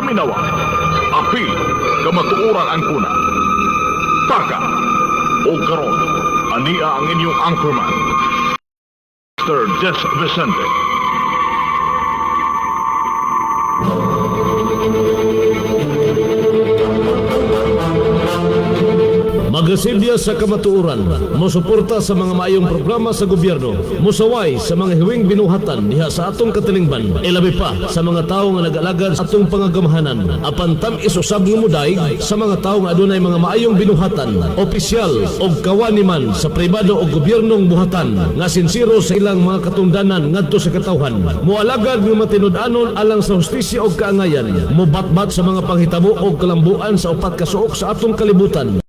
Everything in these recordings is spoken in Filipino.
paminawa, apil, kamatuoran ang kuna. Paka, o karon, ania ang inyong anchorman, Mr. Jess Vicente. Magasilya sa kamatuoran, mosuporta sa mga maayong programa sa gobyerno, musaway sa mga hiwing binuhatan diha sa atong katilingban, ilabi pa sa mga tawo nga nag-alagad sa atong pangagamahanan, apan tam-is usab nga muday sa mga tawo nga adunay mga maayong binuhatan, opisyal o kawani man sa pribado o gobyernong buhatan nga sinsiro sa ilang mga katungdanan ngadto sa katawhan, moalagad nga matinud-anon alang sa hustisya o kaangayan, mobatbat sa mga panghitabo o kalambuan sa upat ka suok sa atong kalibutan,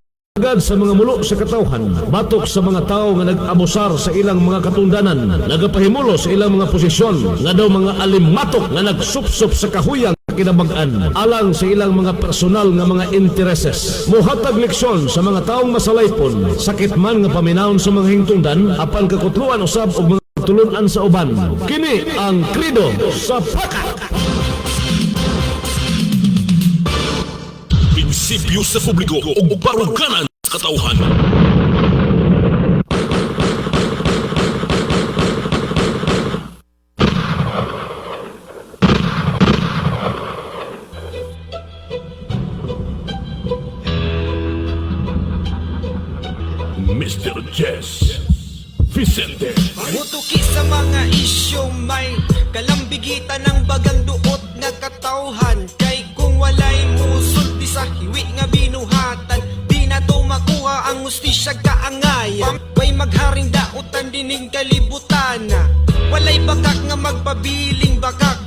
agad sa mga mulo sa katawhan, batok sa mga tao nga nag-abusar sa ilang mga katungdanan, nagapahimulo sa ilang mga posisyon, nga daw mga alimatok nga nagsupsup sa kahuyang kinabag-an, alang sa ilang mga personal nga mga intereses. Muhatag leksyon sa mga taong masalaypon, sakit man nga paminawon sa mga hingtungdan, apan kakutluan usab og mga tulunan sa uban. Kini ang Krido sa Paka! Prinsipyo sa publiko o baruganan sa katauhan. Mr. Jess Vicente. Mutuki sa mga isyo may kalambigitan ng bagang duot na katauhan. Kay kung walay musulti sa hiwi nga binuhatan, di na to makuha ang ustisya kaangayan. Way magharing dautan dining kalibutan, walay bakak nga magpabiling bakak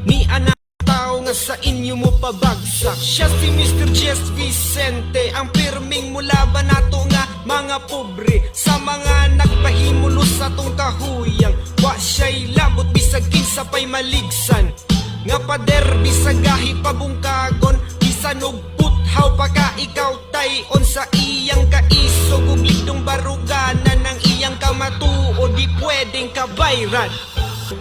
ni anak tao nga sa inyo mo pabagsak. Siya si Mr. Jess Vicente, ang pirming mulaban nato nga mga pobre, sa mga nagpahimulo sa tong kahuyang. Wa siya'y labot bisag kinsa pa'y maligsan, nga pader bisag gahi pabungkagon, bisan og puthaw pa ka ikaw tayon sa iyang kaisog ug ligdong baruganan ng iyang kamatuo, di pwedeng kabayran.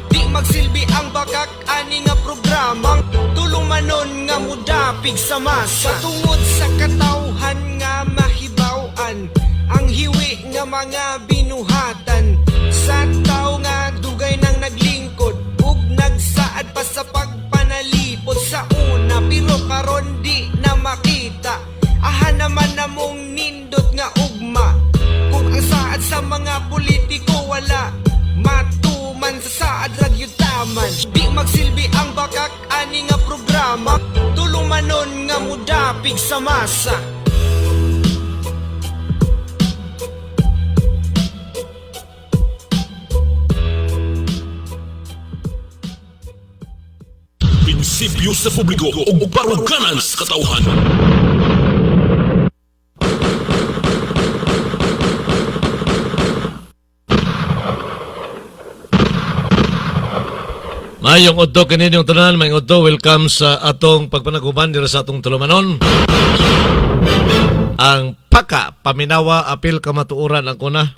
Di magsilbi ang bakak ani nga programang tulong manon nga mudapig sa masa, tungod sa katawhan nga mahibaw-an ang hiwi nga mga binuhatan sa tao nga dugay nang naglingkod ug nagsaad pa sa pagpanalipod sa una, pero karon di na makita. Aha naman namong nindot nga ugma kung ang saad sa mga politiko wala matuman sa saad ragyutaman. Di magsilbi ang bakak ani nga programa tulong manon nga mudapig sa masa. Prinsipyo sa publiko o baruganan sa katauhan. Mayong udto kaninyong tanan, mayong udto, welcome sa atong pagpanaguban dito sa atong tulumanon. Ang Paka, paminawa, apil, kamatuoran ang kuna.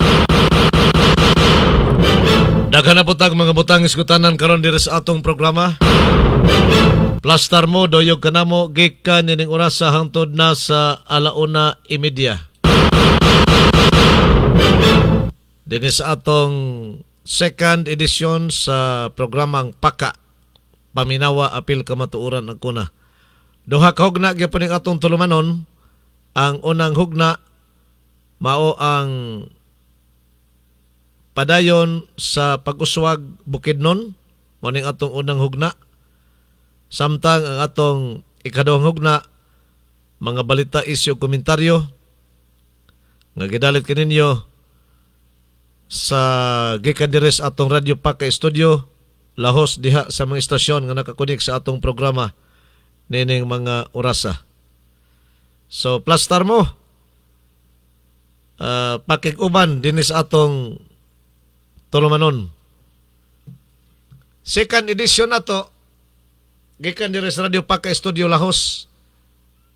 Daghan na putag mga butang iskutanan karon dito sa atong programa. Plastar mo, doyog ka na mo, gikan nining oras sa hangtod na sa 1:30. Dito sa atong second edition sa programang Paka, paminawa, apil, kamatuoran ang kuna. Duha ka hugna gyapon ning atong tulumanon. Ang unang hugna mao ang padayon sa pag-uswag Bukidnon, mao ning atong unang hugna. Samtang ang atong ikaduhang hugna mga balita, isyu, komentaryo nga gidalit kaninyo sa gikan diri sa atong Radio Paka Studio, lahos diha sa mga istasyon nga nakakunik sa atong programa nining mga orasa. So plastar mo pakikuban din sa atong tulumanon. Second edition na to gikan diri sa Radio Paka Studio lahos.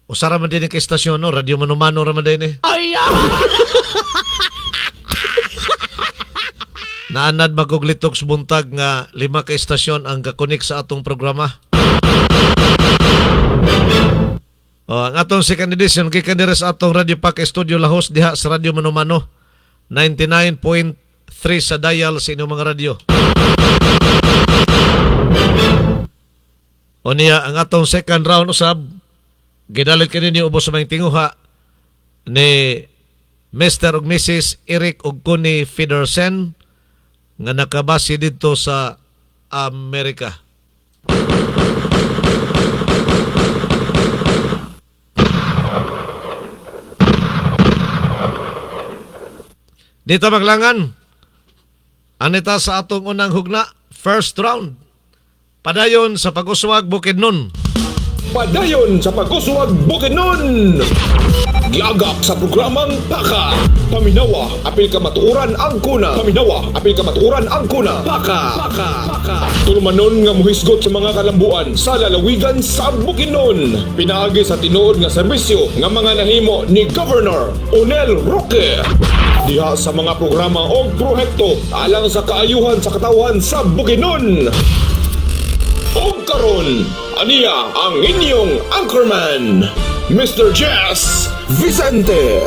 Usara man din kay istasyon, no? Radio Manumano ra man din eh. Naanad maguglitok buntag nga 5 ka istasyon ang kakunik sa atong programa. Ang atong second edition kay kanira sa atong Radio Pack Studio Lahos diha sa Radio Manumano 99.3 sa dial sa inyong mga radyo. O niya ang atong second round usab gidalit kaninyo ubos sa mga tinguha ni Mr. ug Mrs. Eric ug Connie Federsen nga nakabase dito sa Amerika. Dito maglangan, anita sa atong unang hugna, first round. Padayon sa pag-uswag Bukidnon. Padayon sa pagkuswag Bukidnon. Giagak sa programang Paka. Paminawa, apil ka matuuran ang kuna. Paminawa, apil ka matuuran ang kuna. Paka. Tulumanon nga muhisgot sa mga kalambuan sa lalawigan sa Bukidnon. Pinaagi sa tinuod nga serbisyo nga mga nahimo ni Governor Onel Roque. Diha sa mga programa o prohekto alang sa kaayuhan sa katawan sa Bukidnon. O karon, aniya ang inyong anchorman, Mr. Jess Vicente.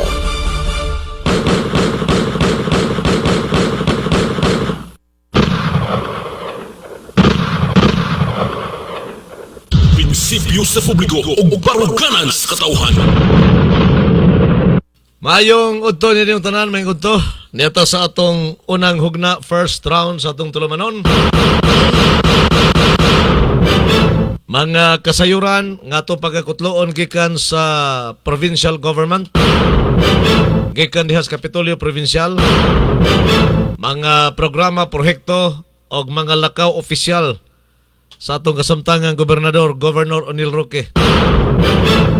Prinsipyo sa publiko ug baruganan sa katauhan. Mayong udto ninyong tanan, may udto. Nito sa atong unang hugna, first round sa atong tulumanon. Mga kasayuran nga itong pagkakutloon gikan sa provincial government, gikan diha sa Kapitolyo Provincial, mga programa, prohekto o mga lakaw opisyal sa atong kasamtangang gobernador, Governor Onel Roque.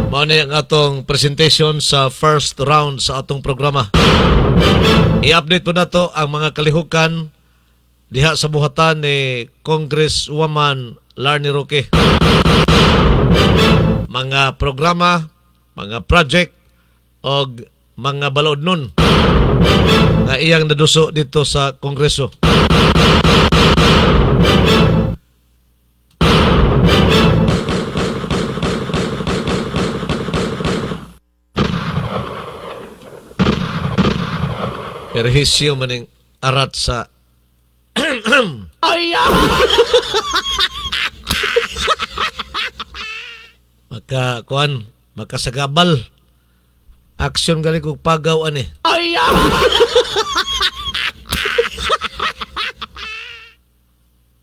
Mao ni ang atong presentation sa first round sa atong programa. I-update po na to ang mga kalihukan diha sa buhatan ni Congresswoman Larny Roque. Mga programa, mga project o mga balaod nun nga iyang naduso dito sa Kongreso. Perhisyo maning arat sa makasagabal. Aksyon gali kong pagaw ani.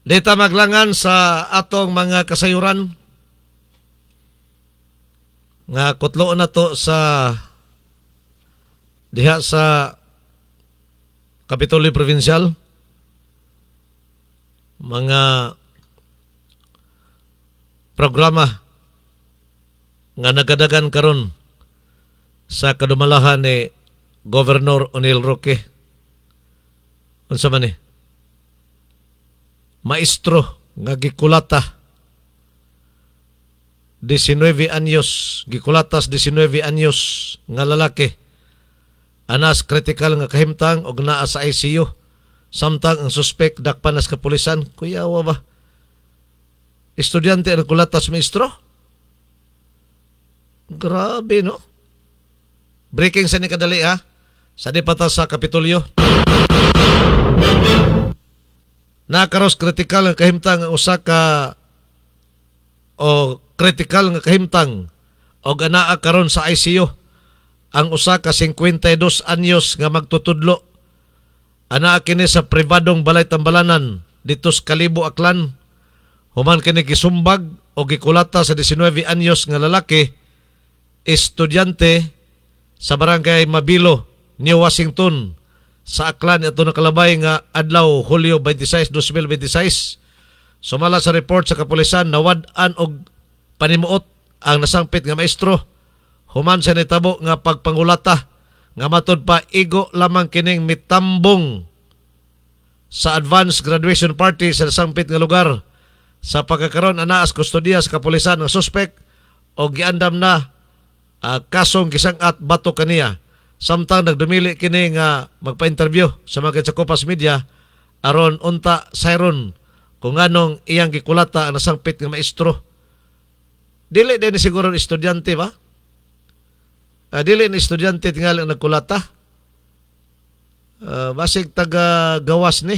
Dita maglangan sa atong mga kasayuran nga kutloon na to sa diha sa Kapitolyo Provincial. Mga programa nga nagadagan karon sa kadumalahan ni Governor Onel Roque. Unsa man ni? Maestro nga gikulata 19 anyos, gikulatas 19 anyos nga lalaki. Anas kritikal nga kahimtang og naa sa ICU. Samtang ang suspect dakpan nas kapulisan. Kuyawa ba? Estudyante ang kulatas maestro? Grabe, no? Breaking sa ni kadali, ha? Sa di pata sa Kapitolyo. Nakaros kritikal nga kahimtang ang usa ka o kritikal nga kahimtang o anaa karon sa ICU. Ang usa ka 52 anyos nga magtutudlo. Anaa kini sa pribadong balay tambalanan dito sa Kalibo, Aklan. Human kini gisumbag o gikulata sa 19 anyos nga lalaki, estudyante sa barangay Mabilo, New Washington, sa Aklan. Ito nakalabay nga adlaw Hulyo 26, 2026. Sumala sa report sa kapulisan, nawad-an og panimuot ang nasangpit nga maestro. Human sa nitabo nga pagpangulata nga matod pa igo lamang kining mitambong sa advanced graduation party sa nasangpit nga lugar. Sa pagkakaroon anaas kustodiya sa kapulisan ng suspect o giandam na kasong gisangat bato kaniya. Samtang nagdumili kini nga magpa-interview sa mga sa Kopas Media aron unta sayron kung anong iyang gikulata ang nasangpit nga maestro. Dili din siguro estudyante ba? dili ni estudyante tingali ang nagkulata. Basig taga gawas ni.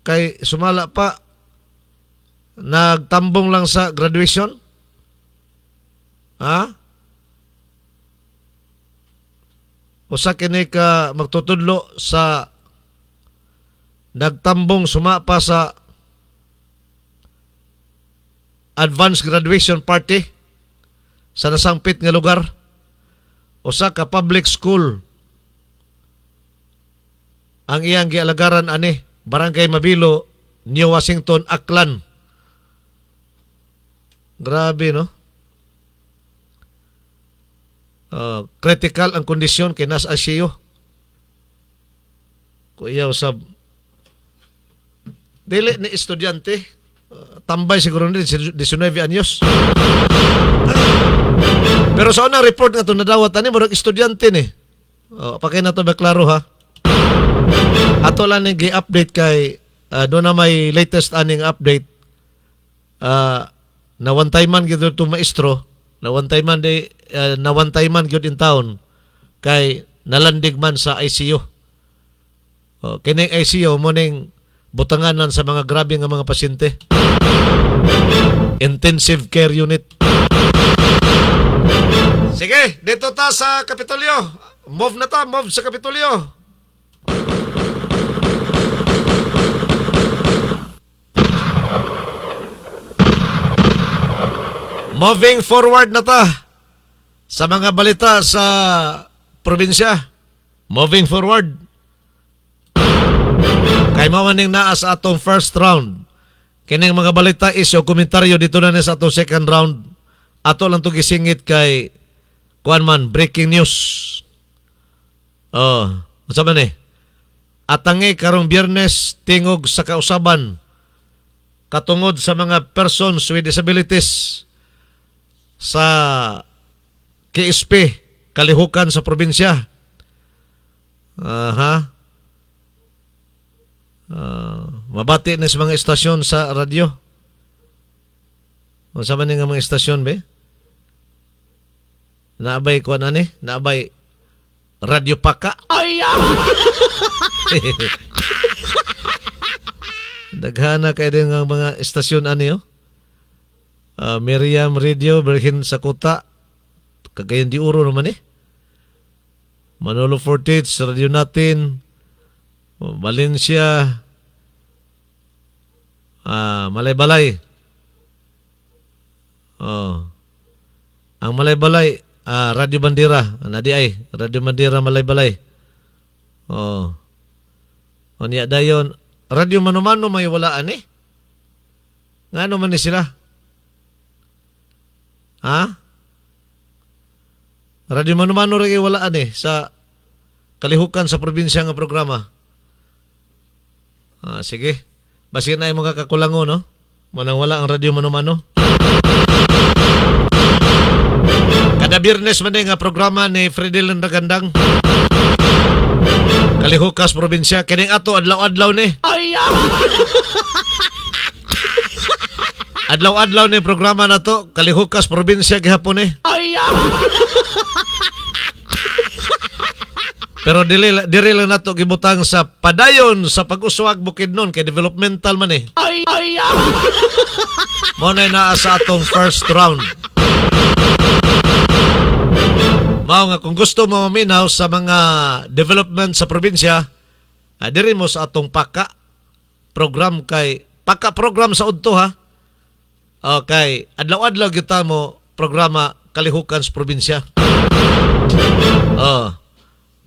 Kay sumala pa nagtambong lang sa graduation. Ha? Usa kini ka magtutudlo sa nagtambong sumapa sa advanced graduation party sa nasangpit nga lugar. Usa ka public school ang iyang gialagaran ani, Barangay Mabilo, New Washington, Aklan. Grabe, no? Critical ang kondisyon kay nas ICU. Kuya usab dili ni estudyante, tambay siguro ni 19 anyos. Pero sa unang report nga ito nadawat ani murag estudyante ni. Pakay na to ba klaro ha? Ato lang ni gi-update kay doon na may latest aning update. Na one time man gyud to maestro, na one time man gyud in town kay nalandig man sa ICU. Kining ICU mo ning butanganan sa mga grabe nga mga pasyente. Intensive care unit. Sige, dito ta sa Kapitolyo. Move na ta, move sa Kapitolyo. Moving forward na ta sa mga balita sa probinsya. Moving forward. Kay mawaning naa sa atong first round. Kining mga balita is yung komentaryo dito na sa atong second round. Ato lang to gisingit kay kuan man, breaking news. Unsa man eh? Atangi karong Biyernes tingog sa kausaban katungod sa mga persons with disabilities sa KSP, kalihukan sa probinsya. Mabati na sa mga istasyon sa radyo. O sa man nga mga istasyon, be? Naabay ko na ni? Naabay Radio Paka? Ay! Daghana kayo din nga mga istasyon ani, oh. Miriam Radio, Berhin Sakuta, Cagayan de Oro naman eh. Manolo Fortich, Radio Natin, Valencia, Malaybalay. Ang Malaybalay, Radio Bandera, Radio Bandera Malaybalay. Niya dayon, Radio Mano-Mano may walaan eh. Nga naman ni sila? Radio Mano-Mano rin walaan eh sa kalihukan sa probinsya nga programa. Sige. Basi na yung mga kakulango, no? Manang wala ang Radio Mano-Mano. Kada Biyernes man nga programa ni Fredel Ragandang. Kalihukas probinsya. Kining ato adlaw-adlaw ni. Adlaw-adlaw ni programa na to, Kalihukas probinsya gihapon eh. Pero diri lang nato gibutang sa padayon sa pag-uswag Bukidnon kay developmental man eh. Mo na sa atong first round. Mao nga kung gusto mo maminaw sa mga development sa probinsya, diri mo sa atong Paka program kay Paka program sa udto ha. Okay, adlaw-adlaw kita mo programa Kalihukan sa probinsya.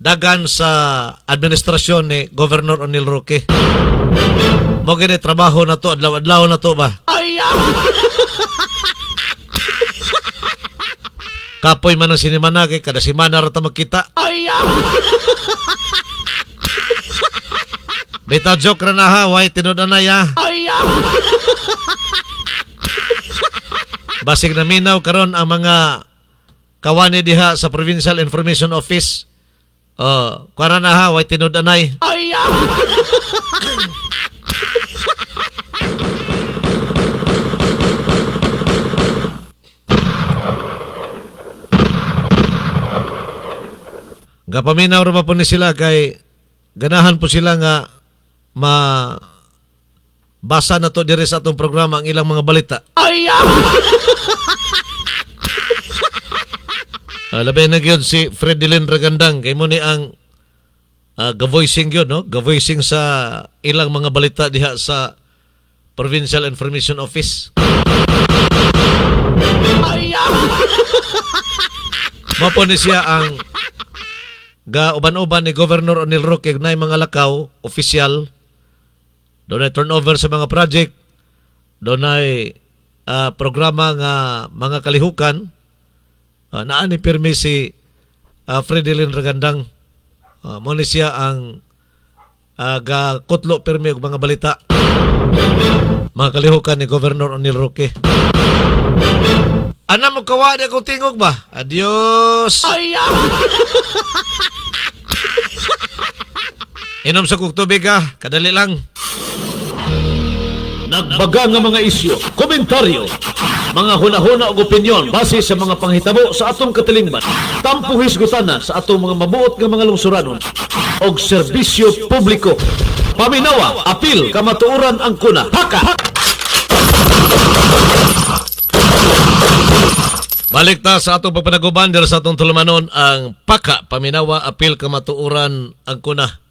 Dagan sa administrasyon ni Governor Onil Roque. Mo gini trabaho na to, adlaw-adlaw na to ba? Kapoy man ang sinimana kay kada simana rata magkita. Bitaw joke ra na ha, way tinud-anay ha. Basig na minaw karon ang mga kawani diha sa Provincial Information Office. Kuara na ha, way tinud-anay. Nga paminaw ra po ni sila kay ganahan po sila nga basa na to diri sa atong programa ang ilang mga balita. Labi na gyud si Fredilyn Ragandang kay mo ni ang ga-voicing yun, no? Ga-voicing sa ilang mga balita diha sa Provincial Information Office. Mapo ni siya ang ga-uban-uban ni Governor Onil Roque na mga lakaw, opisyal. Doon ay turnover sa mga project. Doon ay programa nga mga kalihukan. Naani pirmi si Fredilyn Ragandang. Mo ni siya ang ga-kutlo pirmi og mga balita. Mga kalihukan ni Governor Onil Roque. Ana mo kawa di akong tingog ba? Adios! Inom sa kong tubig kadali lang. Nagbaga nga mga isyu, komentaryo, mga hunahuna o opinyon base sa mga panghitabo sa atong katilingban. Tampo hisgutana sa atong mga mabuot nga mga lungsuranon og serbisyo publiko. Paminawa, apil, kamatuoran ang kuna. Haka! Balik ta sa atong pagpanaguban dira sa atong tulumanon ang Paka, Paminawa, Apil, Kamatuoran ang kuna.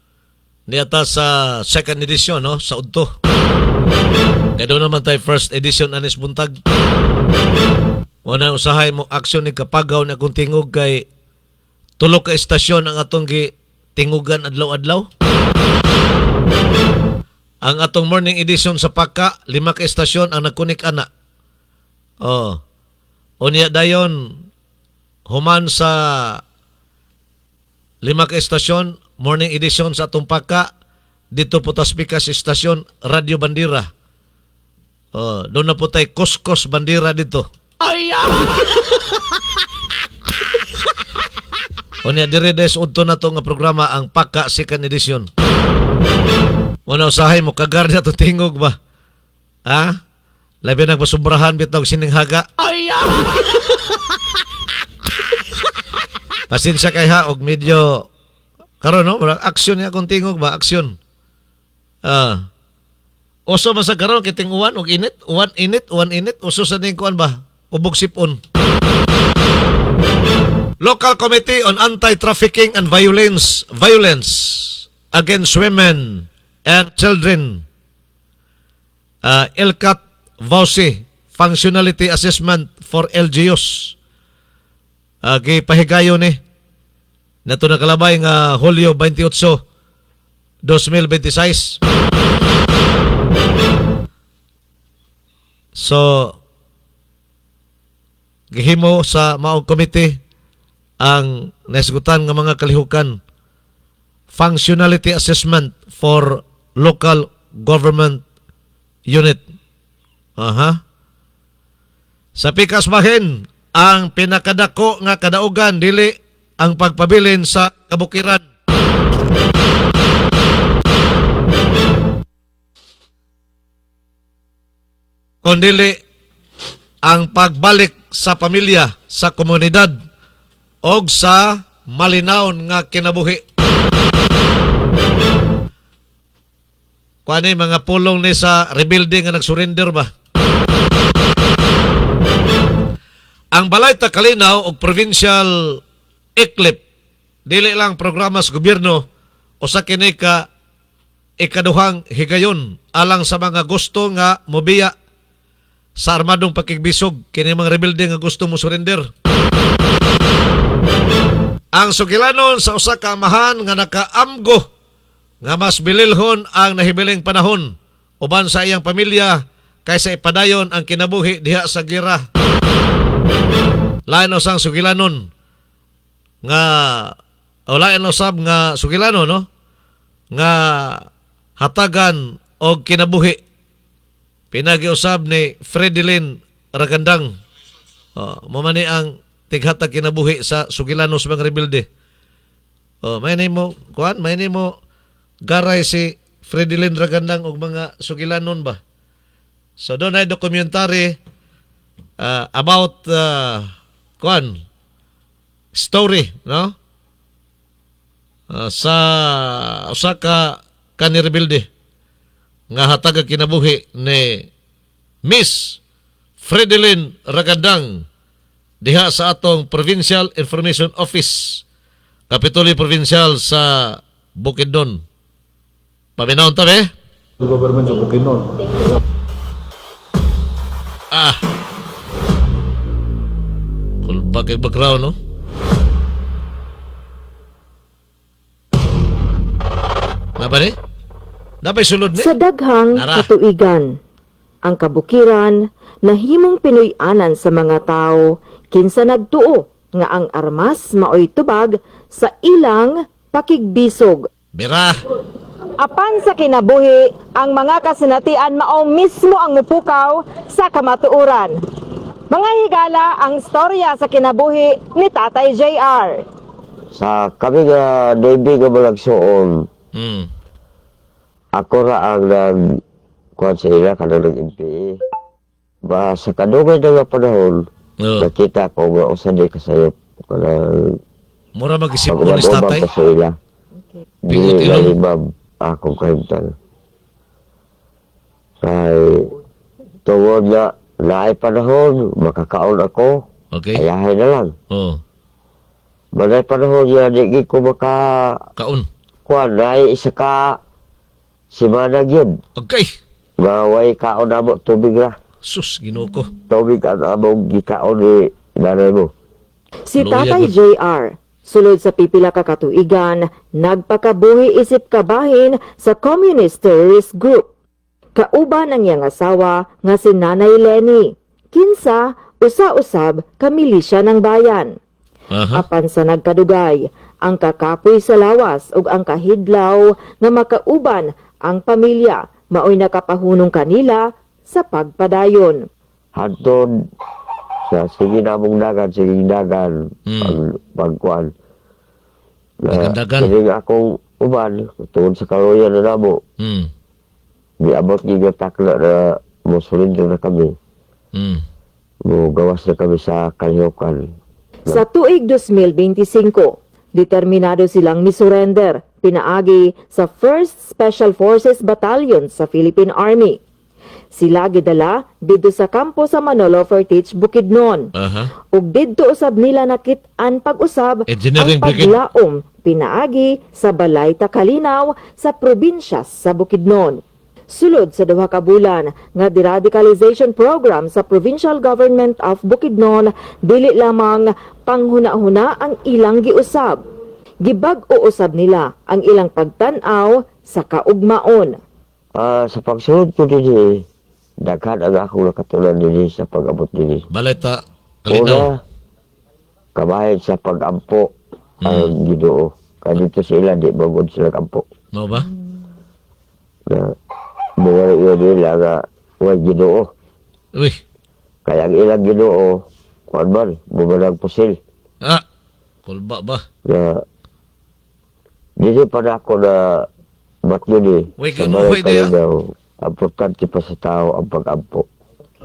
Niyata sa second edition, no? Sa udto. Kaya doon naman tayo first edition anis buntag. Muna usahay mo aksyon ni kapagaw na kung tingog kay tulo ka estasyon ang atong tingugan adlaw-adlaw. Ang atong morning edition sa Paka, 5 ka estasyon ang nagkunik ana. Unya dayon human sa 5 ka estasyon, morning edition sa atong Paka, dito po taspikas estasyon Radio Bandira. Doon na po tayo Kuskus Bandira dito. Unya dire des udto na to nga programa ang Paka second edition. Muna usahay mo kagar na to tingog ba? Labi nagpasubrahan bitog sininghaga. Pasensya kay og medyo karon no, aksyon niya kung tingog ba, aksyon. Uso man sa karon kiting uwan og init, uwan init, uso sa ning kuan ba? Ubog sipon. Local Committee on Anti-Trafficking and Violence Against Women and Children. LCAT VAUSI, Functionality Assessment for LGUs. Gipahigayo ni nato nakalabay nga Hulyo 28, 2026. So gihimo sa maong komite ang naisgutan nga mga kalihukan Functionality Assessment for Local Government Unit. Sa pikas bahin, ang pinakadako nga kadaugan dili ang pagpabilin sa kabukiran. Kundili ang pagbalik sa pamilya, sa komunidad og sa malinawon nga kinabuhi. Kuani mga pulong ni sa rebuilding nga nagsurrender ba? Ang Balay ta Kalinaw og Provincial ICLIP dili lang programa sa gobyerno o sa kini ka ikaduhang higayon alang sa mga gusto nga mobiya sa armadong pakigbisog kini mga rebuilding nga gusto mo surrender. Ang sugilanon sa usa ka amahan nga nakaamgo nga mas bililhon ang nahibiling panahon uban sa iyang pamilya kaysa ipadayon ang kinabuhi diha sa gira. Lain usang sugilanon nga o lain usab nga sugilanon no nga hatagan og kinabuhi pinagiusab ni Fredilyn Ragandang. Mamani ang tighatag kinabuhi sa sugilanon sa mga rebelde. May nimo kuan, may nimo garay si Fredilyn Ragandang og mga sugilanon ba. So doon ay documentary about kuan story, no? sa usa ka kanirebilde nga hatag kinabuhi ni Miss Fredelyn Ragadang diha sa atong Provincial Information Office, Kapitolyo Provincial sa Bukidnon. Paminahon ta be? Government sa Bukidnon. Ah. Kulba kay background, no? Napa ni? Napay sulod ni? Sa daghang Nara. katuigan, ang kabukiran nahimong Pinoy-anan sa mga tao kinsa nagtuo nga ang armas maoy tubag sa ilang pakigbisog. Bira. Apan sa kinabuhi, ang mga kasinatian mao mismo ang mupukaw sa kamatuoran. Mga higala ang storya sa kinabuhi ni Tatay JR. Sa kami nga Navy nga malagsoon, ako ra ang kuhan sa ila kanang nag-MPA. Ba sa kadugay na nga panahon, nakita ko nga usan di kasayop kanang Mura mag-isip ko ni pag-ubang tatay. pa sa ila. Pingot Dili ilong. lalibab akong kahimtang. Kay tungod nga naay panahon, makakaon ako, Okay. ayahay na lang. Oh, Manay panahon nga di ko maka kaon. kuan naay isa ka simana gyud. Okay. Nga way kaon namo tubig ra. Sus, Ginoo ko. Tubig ang among gikaon ni nanay mo. Si Luya, Tatay good. JR, sulod sa pipila ka katuigan, nagpakabuhi isip kabahin sa Communist Terrorist Group. Kauban ang iyang asawa nga si Nanay Lenny. Kinsa, usa-usab ka milisya ng bayan. Aha. Apan sa nagkadugay, ang kakapoy sa lawas ug ang kahidlaw nga makauban ang pamilya maoy nakapahunong kanila sa pagpadayon. Hantod sa sige namong dagan, pagkuan. Dagan-dagan. Sige akong uban, tungod sa karoyan na namo, Hmm. di abot gigatakla na musulindo na kami. Mo gawas na kami sa kalihokan. Sa tuig 2025, determinado silang misurrender, pinaagi sa 1st Special Forces Battalion sa Philippine Army. Sila gidala dito sa kampo sa Manolo Fortich, Bukidnon. Aha. Ug didto usab nila nakit-an pag-usab Engineering ang Brigade. paglaom pinaagi sa Balay Takalinaw sa probinsya sa Bukidnon. Sulod sa duha ka bulan nga deradicalization program sa Provincial Government of Bukidnon, dili lamang panghuna-huna ang ilang giusab. Gibag-o usab nila ang ilang pagtan-aw sa kaugmaon. Sa pagsunod ko din, daghan ang akong nakatulan din sa pag-abot din. Balay ta. Kalinaw. Una, kabahin sa pag-ampo ang Ginoo. Kaya dito sila, di bagod sila ampo. Mo ba? Na mga iyo nila nga huwag Ginoo. Uy. Kaya ang ilang Ginoo, kuan man, bumalang pusil. Ah. Kulba ba? Na dito pa na ako na ba't yun eh. Uy, Sa ganun, balay uy, di, Kalinaw, importante pa sa tao ang pag-ampo.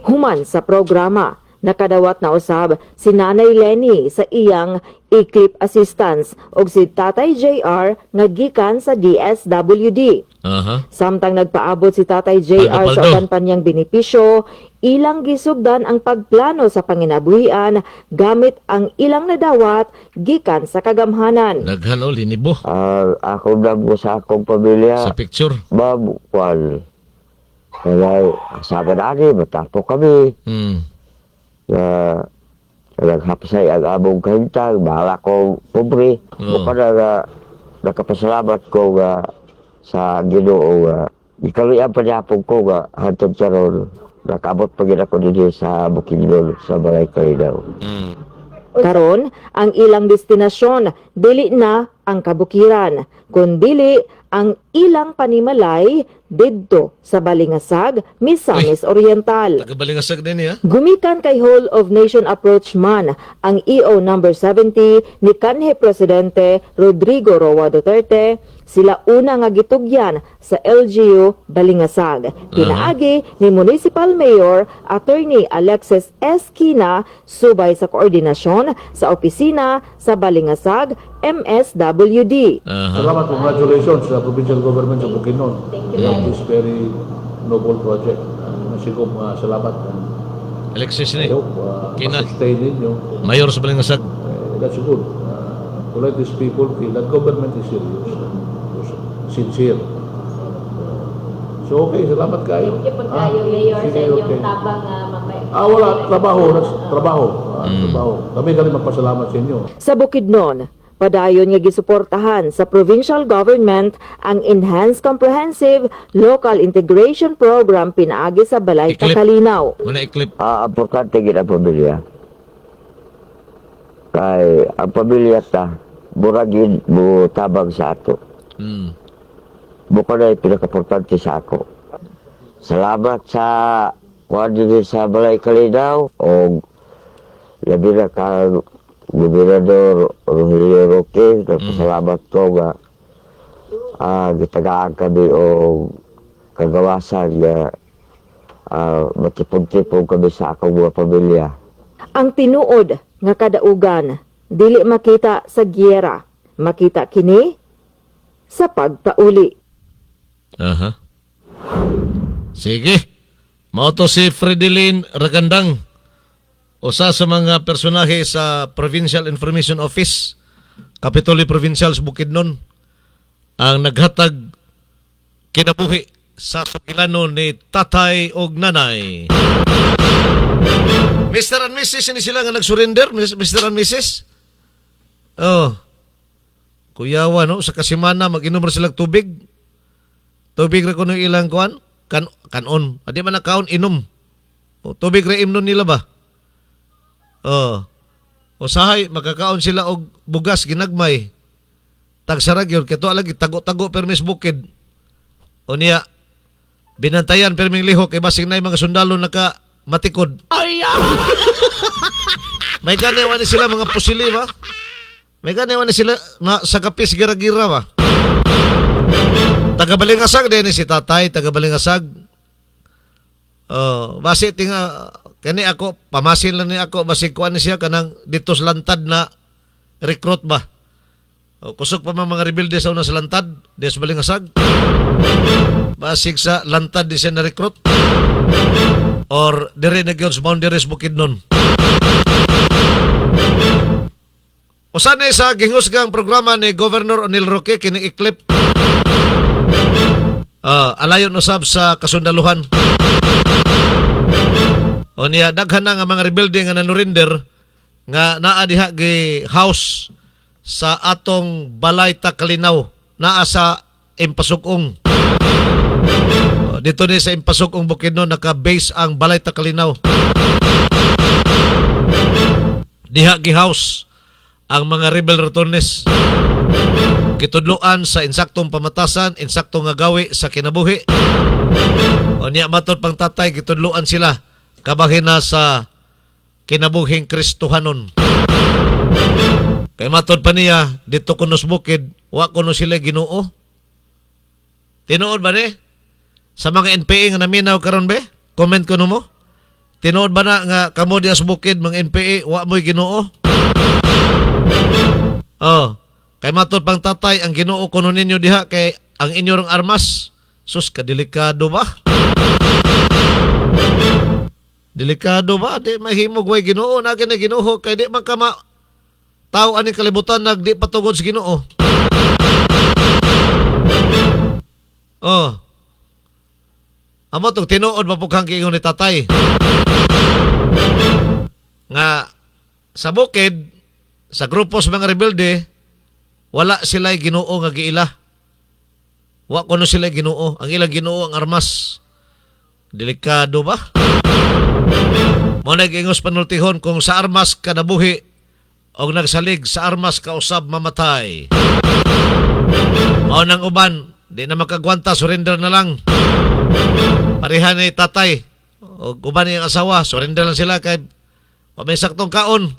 Human sa programa, nakadawat na usab si Nanay Lenny sa iyang Eclipse Assistance ug si Tatay JR nga gikan sa DSWD. Aha. Samtang nagpaabot si Tatay JR sa Paldo. uban pa niyang benepisyo, ilang gisugdan ang pagplano sa panginabuhian gamit ang ilang nadawat gikan sa kagamhanan. Daghan o, linibo. Ako na mo sa akong pamilya, Sa picture. mabukwal. Kaya sabi na matapo kami. Na naghapsay ang among kahintang, bahala kong pobre. Oo. Baka na nakapasalamat ko nga sa Ginoo nga ikaluyan pa niya ko nga hantod karon nakaabot pa gid ako dinhi sa Bukidnon sa Balay Kalinaw. Karon, ang ilang destinasyon dili na ang kabukiran, kundi ang ilang panimalay didto sa Balingasag, Misamis Oriental. Tagabalingasag din niya. Gumikan kay Whole of Nation approach man ang EO number 70 ni kanhi Presidente Rodrigo Roa Duterte, sila una nga gitugyan sa LGU Balingasag. Pinaagi ni Municipal Mayor Attorney Alexis Esquina subay sa koordinasyon sa opisina sa Balingasag MSWD. Salamat, congratulations sa provincial government sa Bukidnon. This very noble project. Masigom, salamat. Alexis ni. I hope Kina. sustain ninyo. Mayor sa Balingasag. That's good. To let these people feel that government is serious, sincere. So okay, salamat kayo. Thank you po tayo, Mayor, sa sige, inyong okay. tabang mapay. Wala, trabaho. Trabaho. Kami magpasalamat sa inyo. Sa Bukidnon, padayon nga gisuportahan sa provincial government ang Enhanced Comprehensive Local Integration Program pinaagi sa Balay Iklip. Kalinaw. Muna i-clip. Importante gina pamilya. Kay ang pamilya ta, buragin mo tabang sa ato. Bukan na pinaka-importante sa ako. Salamat sa kuwan din sa Balay Kalinaw o labi na ka Gobernador Rogelio Roque. Salamat ko nga gitagaan kami o kagawasan nga matipon-tipon kami sa akong mga pamilya. Ang tinuod nga kadaugan, dili makita sa giyera, makita kini sa pagpauli. Aha. Sige. Mao to si Fredeline Ragandang, usa sa mga personahe sa Provincial Information Office, Kapitolyo Provincial sa Bukidnon, ang naghatag kinabuhi sa sukilano ni tatay og nanay. Mr. and Mrs. ini sila nga nag-surrender, Mr. and Mrs. Oh. Kuyawa, no? Sa kasimana, mag-inom ra silang tubig. Tubig ra kuno ilang kuan? Kanon. Adi man na kaon, inom. O, tubig ra imnon nila ba? Oh. Usahay, magkakaon sila og bugas, ginagmay. Tagsarag yun, kito lagi, tago-tago permis bukid. O niya, binantayan perming lihok, kay basing na yung mga sundalo naka matikod. May ganewan ni sila mga pusili ba? May ganewan ni sila na sa kapis gira-gira ba? Tagabalingasag din si tatay, tagabalingasag. Basi tinga kani ako pamasin lang ni ako basi kuan ni siya kanang dito sa lantad na recruit ba. Kusog pa mga rebelde sa una sa lantad, des balingasag. Basig sa lantad di siya na recruit. Or dire na gyud sa boundaries Bukidnon. Usa ni sa gihusgang programa ni Governor Onil Roque kini iklip. Alayon usab sa kasundaluhan. O niya daghan na nga mga rebelde nga nanurinder nga naa diha gi house sa atong Balay Kalinaw, naa sa Impasugong. Dito ni sa Impasugong Bukidnon naka-base ang Balay Kalinaw. Diha gi house ang mga rebel returnees. Kitudloan sa insaktong pamatasan, insaktong nga gawi sa kinabuhi. O niya matod pang tatay, kitudloan sila kabahin na sa kinabuhing Kristohanon. Kay matod pa niya, dito kuno sa bukid, wa kuno sila Ginoo. Tinuod ba ni? Sa mga NPA nga naminaw karon be? Comment kuno mo? Tinuod ba na nga kamo diya sa bukid, mga NPA, wa mo'y Ginoo? Kay matod pang tatay, ang Ginoo kuno ninyo diha, kay ang inyong armas, sus, kadelikado ba? Delikado ba? Di mahimog way Ginoo, na Ginoo, kay di man ka tao ani kalibutan nagdi patugod sa Ginoo. Amo tong tinuod ba pug kang giingon ni tatay? Nga sa bukid, sa grupo sa mga rebelde, wala sila Ginoo nga giila. Wa kuno sila Ginoo, ang ilang Ginoo ang armas. Delikado ba? Mo nag-ingos panultihon kung sa armas ka nabuhi o nagsalig sa armas ka usab mamatay. Mao nang uban, di na makagwanta, surrender na lang. Pareha ni tatay o uban niyang asawa, surrender lang sila kay may saktong kaon.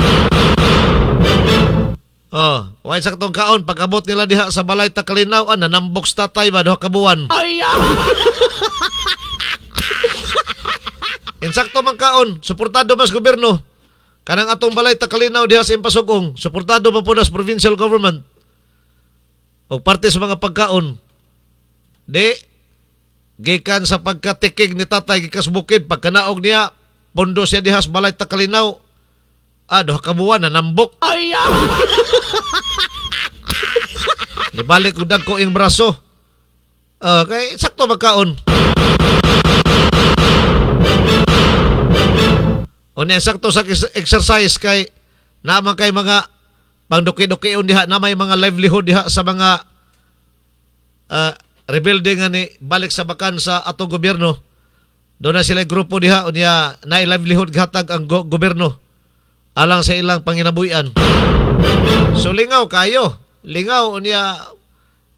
May saktong kaon. Pag-abot nila diha sa balay Takalinaw, nanambok sa tatay ba, 2 kabuwan. Insakto man kaon, suportado mas gobyerno. Kanang atong balay Takalinaw diha sa Impasugong, suportado man po nas provincial government. O parte sa mga pagkaon. Di, gikan sa pagkatikig ni tatay gikas bukid, pagkanaog niya, pondo siya diha sa balay Takalinaw, 2 kabuwan, nanambok. Nibalik udag ko ing braso. Kay sakto magkaon. O niya sakto sa exercise kay naman kay mga pangduki-dukion diha, na may mga livelihood diha sa mga rebuilding nga ni balik sa bakan sa atong gobyerno. Doon na sila grupo diha o niya na livelihood gatag ang gobyerno alang sa ilang panginabuyan. So lingaw kayo. Lingaw o niya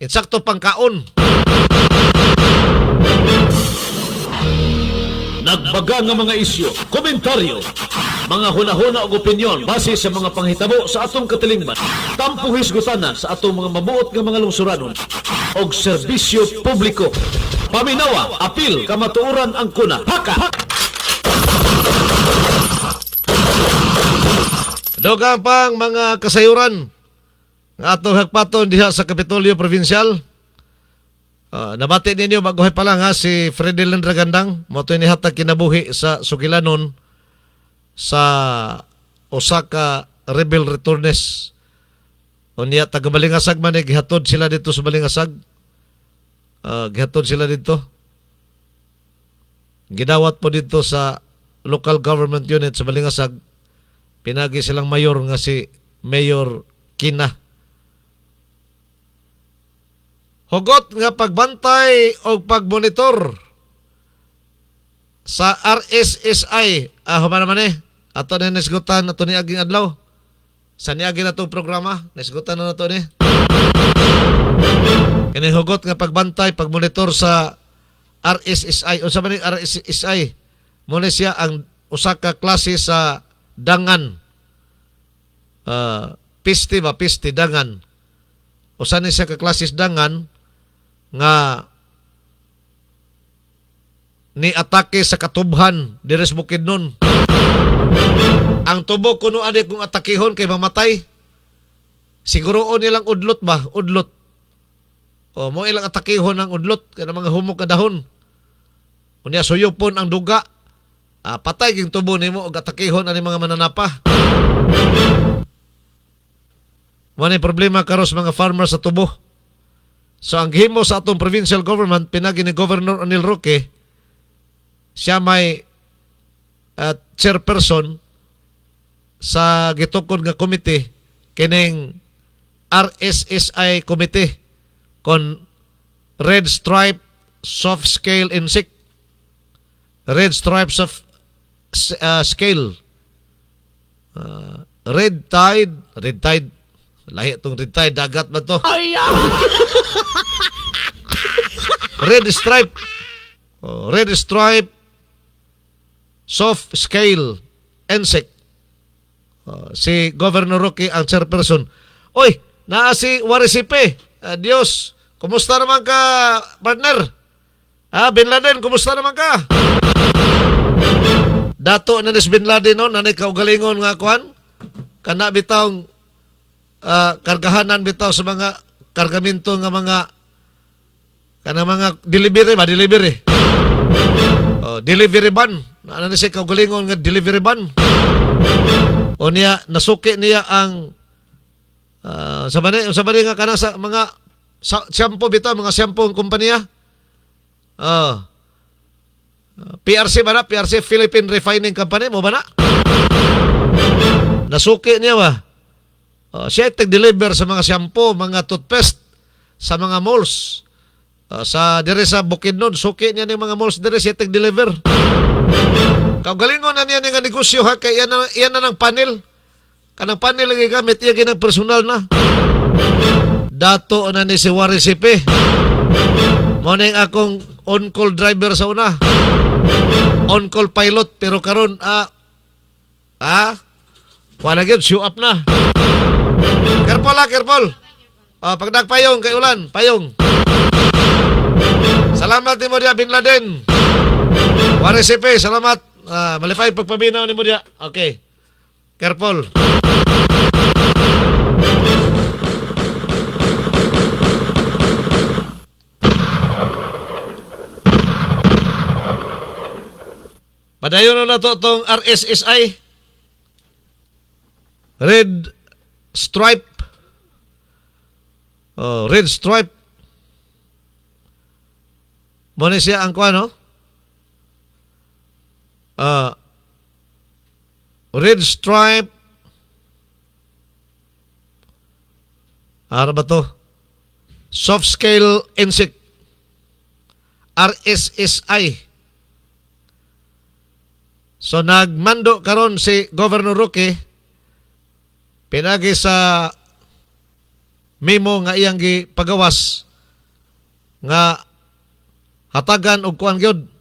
insakto pang kaon. Nagbaga nga mga isyu, komentaryo, mga hunahuna o opinyon base sa mga panghitabo sa atong katilingban. Tampong hisgutana sa atong mga mabuot nga mga lungsuranon o serbisyo publiko. Paminawa, apil, kamatuoran ang kuna. Haka! Dugang pang mga kasayuran nga atong hagpaton diha sa Kapitolyo Provincial. Nabati ninyo baguhay pa lang si Fredilyn Dragandang, mo to inihatag kinabuhi sa Sugilanon sa Osaka Rebel Returnes. O niya taga Balingasag man gihatod sila dito sa Balingasag. Gihatod sila dito. Gidawat po dito sa local government unit sa Balingasag. Pinagi silang mayor nga si Mayor Kina. Hugot nga pagbantay o pagmonitor sa RSSI. Human naman ato na nisgutan, ato ni aging adlaw. Sa niagi na itong programa, nisgutan na ito ni. Kinihugot nga pagbantay, pagmonitor sa RSSI. O sa maning RSSI, muna siya ang usaka klase sa dangan. Piste, dangan. O saan siya ka klase sa dangan, nga ni atake sa katubhan dires Bukidnon. Ang tubo kuno ani kung atakihon kay mamatay. Siguroon nilang udlot ba? Udlot. O mo ilang atakihon ang udlot kay mga humok na dahon. Unya suyopon ang duga. Patay ging tubo nimo og atakihon ani mga mananapa. Mo ni problema karos mga farmer sa tubo. So ang gihimo sa atong provincial government, pinagi ni Governor Anil Roque, siya may chairperson sa gitukod nga komite, kining RSSI committee kon Red Stripe Soft Scale Insect. Red Stripe Soft Scale. Red Tide. Lahi itong Red Tide, dagat ba to? Red Stripe. Red Stripe Soft Scale Insect. Si Governor Roque ang chairperson. Oy, naa si Warisipe. Diyos, kumusta naman ka, partner? Bin Laden, kumusta naman ka? Dato na Bin Laden noon, nanay kaugalingon nga kuhan. Kana bitawng kargahanan bitaw sa mga kargamento nga mga delivery. Delivery van. Ano siya kaugalingon nga delivery van. O niya, nasuki niya ang sa bani nga kana sa mga shampoo bitaw, mga shampoo kumpanya. PRC ba na? PRC, Philippine Refining Company mo ba na? Nasuki niya ba? Siya tag-deliver sa mga shampoo, mga toothpaste, sa mga malls. Sa dire sa Bukidnon, suki niya ng mga malls dire, siya tag-deliver. Kaugalingon na niya nga negosyo ha, kaya yan na ng panel. Kanang panel lagi gamit, iya ginang personal na. Dato na ni si Warisipe. Mo ning akong on-call driver sa una. On-call pilot pero karon wala gyud show up na. Careful careful. Pag nagpayong kay ulan, payong. Salamat ni mo dia Bin Laden. Waresipe, salamat. Malipay pagpabinaw ni mo dia. Okay. Careful. Padayon na to itong RSSI. Red Stripe. Red Stripe. Muna siya ang kuha, no? Red Stripe. Ano ba to? Soft Scale Insect. RSSI. So nagmando karon si Governor Roque pinagi sa memo nga iyang gipagawas nga hatagan og kuan gyud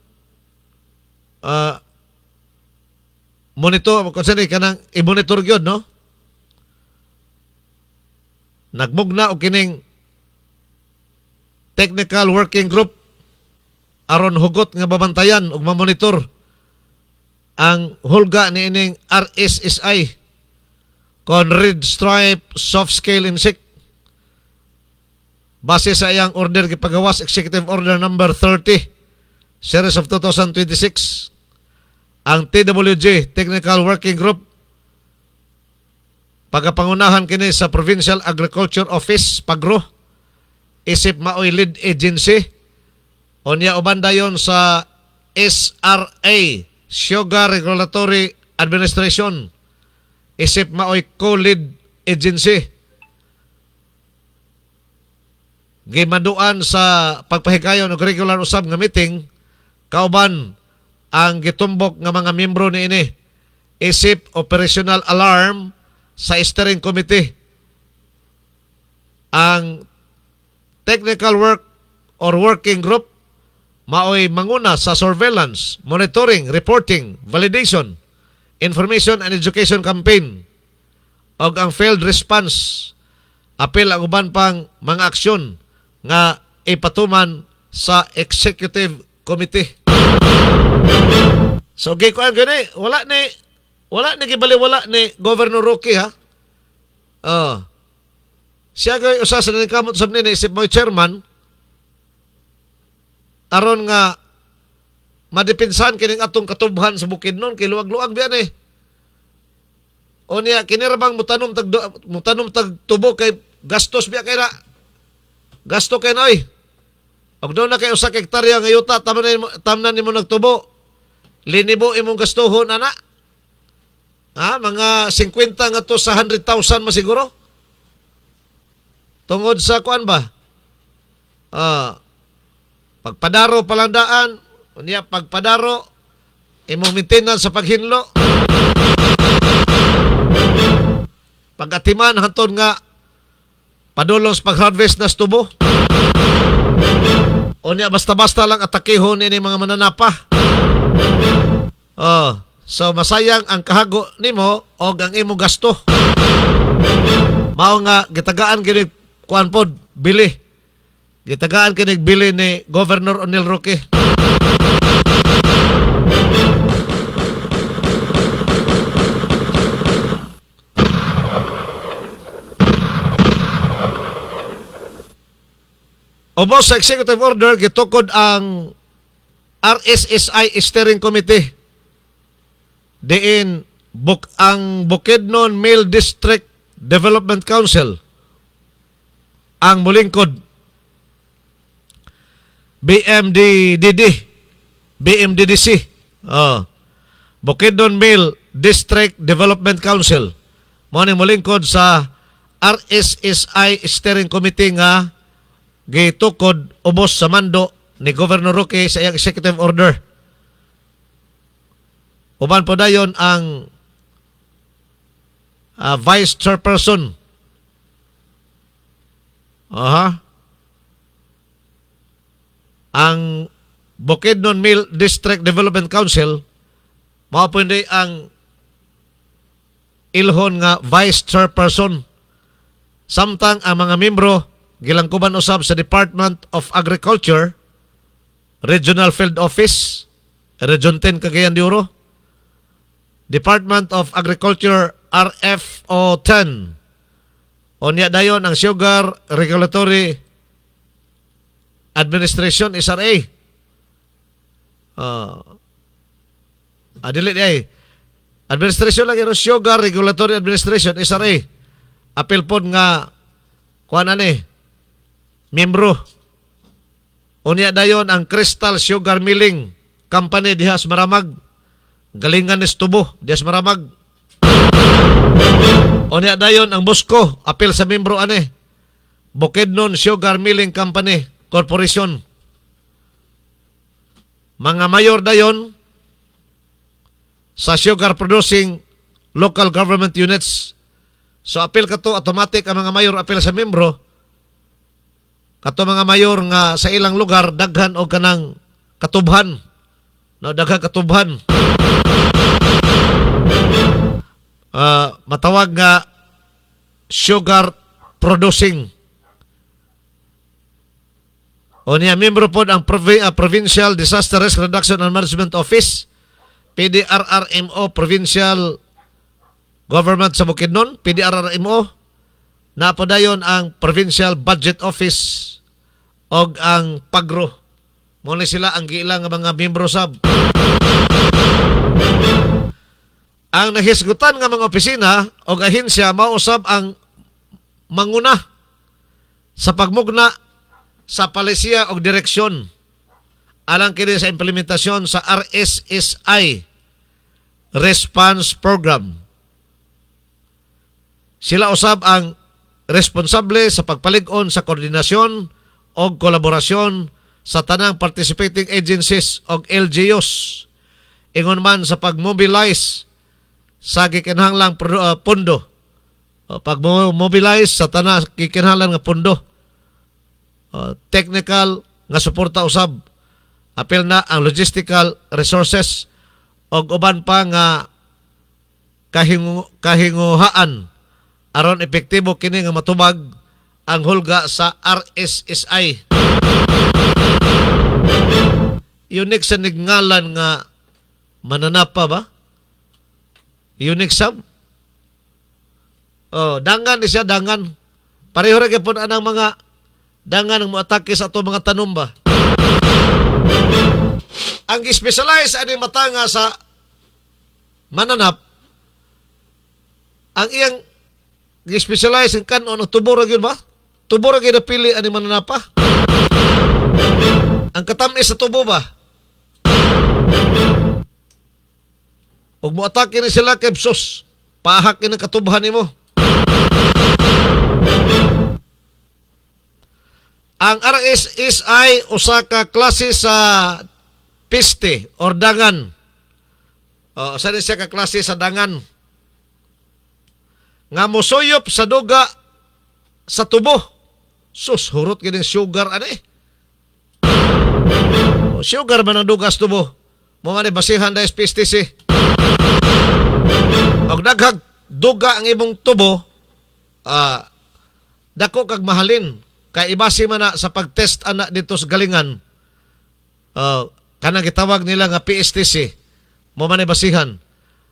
monitor kasi kanang i-monitor gyud, no? Nagmugna og kining technical working group aron hugot nga babantayan ug mamonitor ang hulga ni ining RSSI kon Red Stripe Soft Scale Insect base sa iyang order gipagawas Executive Order number 30 Series of 2026 ang TWG Technical Working Group pagapangunahan kini sa Provincial Agriculture Office Pagro isip maoy lead agency unya uban dayon sa SRA Sugar Regulatory Administration isip maoy co-lead agency gimaduan sa pagpahigayon og regular usab nga meeting kauban ang gitumbok nga mga miyembro niini isip operational alarm sa steering committee ang technical work or working group maoy manguna sa surveillance, monitoring, reporting, validation, information and education campaign og ang field response apil ang uban pang mga aksyon nga ipatuman sa executive committee. So gikuan gani wala ni gibaliwala ni Governor Roque, ha. Siya gay usa sa kamot sab ni isip mo chairman aron nga madipinsan kining atong katubhan sa Bukidnon kay luwag-luwag biyan eh. O niya kinirabang mutanom tag tubo kay gastos biya kay na. Gasto kay noy. Og doon na kay usa ka hektarya nga yuta tamnan nimo nagtubo. Linibo imong gastuhon ana. Mga 50 nga to sa 100,000 masiguro. Tungod sa kuan ba? Pagpadaro palandaan, unya pagpadaro, imong maintenance sa paghinlo. Pagatiman hantod nga padulong sa pag-harvest na tubo. Unya basta-basta lang atakehon ini mga mananapa. So masayang ang kahago nimo o ang imong gasto. Mao nga gitagaan kini kuan pod bili. Gitagaan kinig bili ni Governor Onel Roque. Ubos sa executive order, gitukod ang RSSI Steering Committee. Diin ang Bukidnon Mill District Development Council ang mulingkod BMDDC, Bukidnon Mill District Development Council. Mao ni molingkod sa RSSI Steering Committee nga gitukod ubos sa mando ni Governor Roque sa iyang executive order. Uban po dayon ang Vice Chairperson. Ang Bukidnon Mill District Development Council, mao pwede ang ilhon nga vice chairperson. Samtang ang mga membro gilangkuban usab sa Department of Agriculture, Regional Field Office, Region 10 Cagayan de Oro, Department of Agriculture RFO 10. Unya dayon ang Sugar Regulatory Administration SRA. Dili ay administration lang yung Sugar Regulatory Administration SRA. Apil pod nga kuan ani membro. Unya dayon ang Crystal Sugar Milling Company diha sa Maramag. Galingan ni Tubo diha sa Maramag. Unya dayon ang Bosco, apil sa membro ani. Bukidnon Sugar Milling Company Corporation. Mga mayor dayon sa sugar producing local government units. So apil kato automatic ang mga mayor apil sa membro. Kato mga mayor nga sa ilang lugar daghan og kanang katubhan. No, daghan katubhan. Matawag nga sugar producing. O niya, membro po ang Provincial Disaster Risk Reduction and Management Office, PDRRMO, Provincial Government sa Bukidnon, PDRRMO, na po dayon ang Provincial Budget Office o ang PAGRO. Muna sila ang giilang mga membro sab. Ang nahisgutan nga mga opisina o ahensya mausab ang manguna sa pagmugna sa palisiya o direksyon alang kini sa implementasyon sa RSSI Response Program. Sila usab ang responsable sa pagpalig-on sa koordinasyon o kolaborasyon sa tanang participating agencies o LGUs ingon man sa pag-mobilize sa gikinahanglang pundo. Pag-mobilize sa tanang gikinahanglan nga pundo. Technical nga suporta usab, apil na ang logistical resources o uban pa nga kahinguhaan aron epektibo kini nga matubag ang hulga sa RSSI. Unique sa nigngalan nga mananapa ba? Unique sab? Dangan ni siya, dangan. Pareho rin po anang mga dangan ang moatake sa ato mga tanom ba? Ang specialize ani matanga sa mananap, ang iyang specialize ang kanon ang tubo ra gyud ba? Tubo ra gyud pili ani mananapa. Ang katamis sa tubo ba? Ug moatake ni sila kay sus, pahak ni katubhan nimo. Ang RSSI usa ka klase sa piste or dangan. Usa din siya ka klase sa dangan nga mosuyop sa duga sa tubo. Sus, hurot kining sugar ani. Sugar man ang duga sa tubo. Mo man basihan dahil piste si. Og daghag duga ang imong tubo, dako kag mahalin. Kay ibasi man na sa pagtest ana dito sa galingan, kanang gitawag nila nga PSTC, mo man basihan.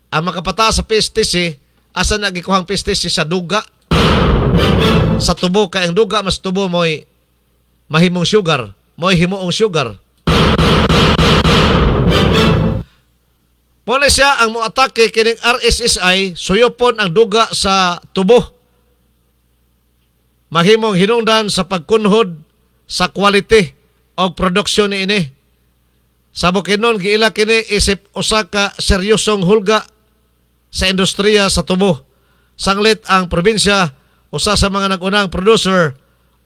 Ang makapataas sa PSTC, asa na gikuhang PSTC sa duga sa tubo, kay ang duga mas tubo mo'y mahimong sugar, mo'y himuong sugar. Muna siya ang moatake kining RSSI, suyopon ang duga sa tubo. Mahimong hinungdan sa pagkunhod sa quality o produksyon ni ini. Sa Bukidnon, giila kini isip usa ka seryosong hulga sa industriya sa tubo. Sanglit ang probinsya, usa sa mga nagunang producer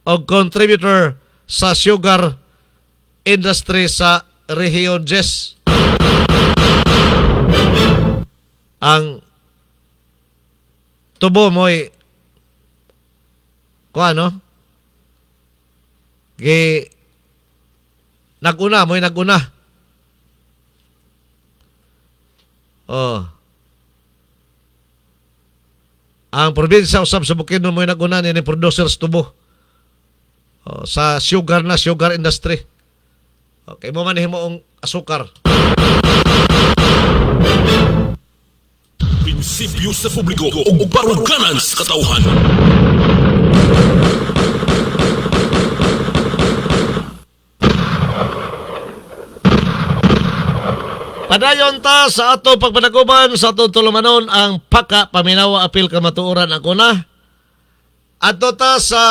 o contributor sa sugar industry sa Rehiyon 10. Ang tubo mo'y naguna, mo'y naguna. Oh. Ang probinsya usab sa Bukidnon mo'y naguna ni producers tubo. Oh, sa sugar industry. Okay, mo man himoong asukar. Prinsipyo sa publiko ug baruganan sa katawhan. Padayon ta sa ato pagpanaguban sa ato tulumanon ang Paka Paminawa Apil Kamatuoran ako na. Ato ta sa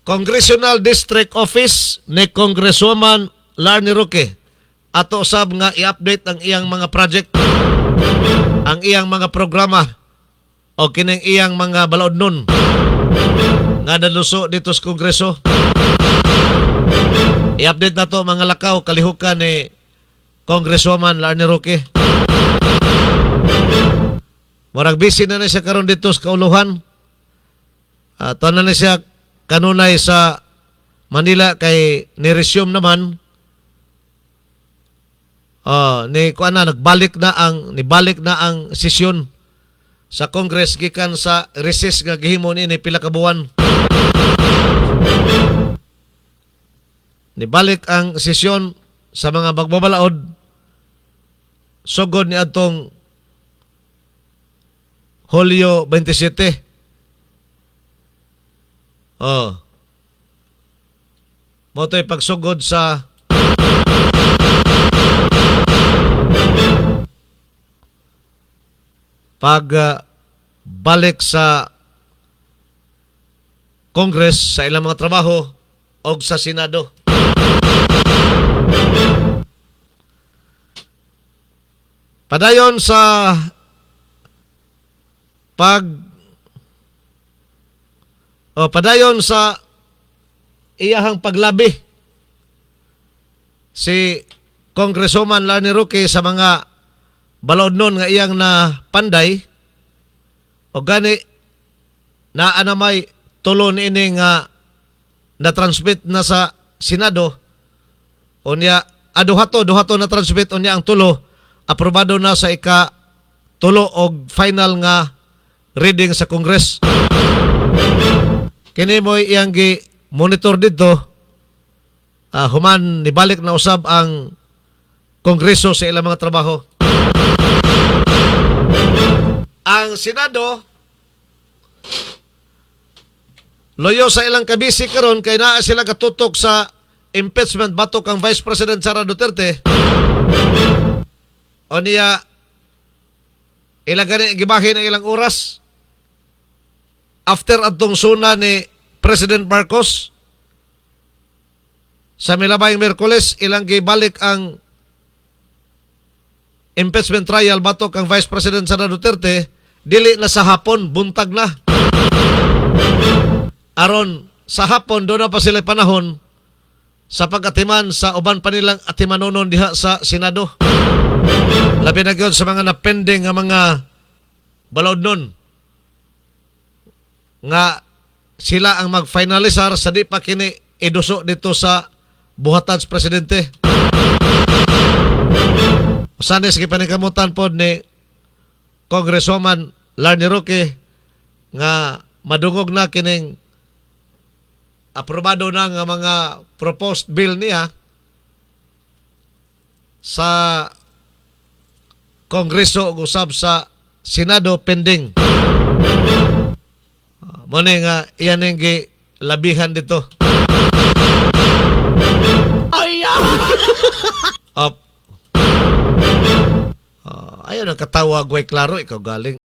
Congressional District Office ni Congresswoman Larny Roque. Ato sab nga i-update ang iyang mga project, ang iyang mga programa o kining iyang mga balaodnon nga naluso dito sa Kongreso. I-update na to mga lakaw kalihukan ni Congresswoman Larny Roque. Murag busy na siya karon dito sa kauluhan. Ito na siya kanunay sa Manila kay ni-resume naman. Nibalik na ang sesyon sa Congress gikan sa recess nga gihimo ni pila ka buwan. Nibalik ang sesyon sa mga bagbabalaod sugod ni atong Hulyo 27. Moto'y pagsugod sa balik sa Congress sa ilang mga trabaho o sa Senado. Padayon sa padayon sa iyahang paglabi si Congresswoman Larny Roque sa mga balaodnon nga iyang na panday o gani na anamay tulo niini nga na-transmit na sa Senado unya duhato na transmit unya ang tulo aprobado na sa tulo og final nga reading sa Congress. Kini mo iyang gi-monitor dito human nibalik na usab ang Kongreso sa ilang mga trabaho. Ang Senado loyo sa ilang kabisi karon kay naa sila katutok sa impeachment batok ang Vice President Sara Duterte. O niya ilagani gibahin ang ilang oras after atong suna ni President Marcos sa milabayng Miyerkules ilang gibalik ang impeachment trial batok ang Vice President Sara Duterte dili na sa hapon, buntag na. Aron sa hapon doon na pa sila panahon sa pag-atiman sa uban pa nilang atimanonon diha sa Senado. Labi na gyud sa mga napending nga mga balaodnon nga sila ang mag-finalisar sa di pa kini iduso dito sa buhatan sa presidente. Sana sige paningkamutan po ni Congresswoman Larny Roque nga madungog na kining aprobado na nga mga proposed bill niya sa Kongreso ug usab sa Senado pending. Muna nga iyan ang labihan dito. Ayaw na katawag way klaro ikaw galing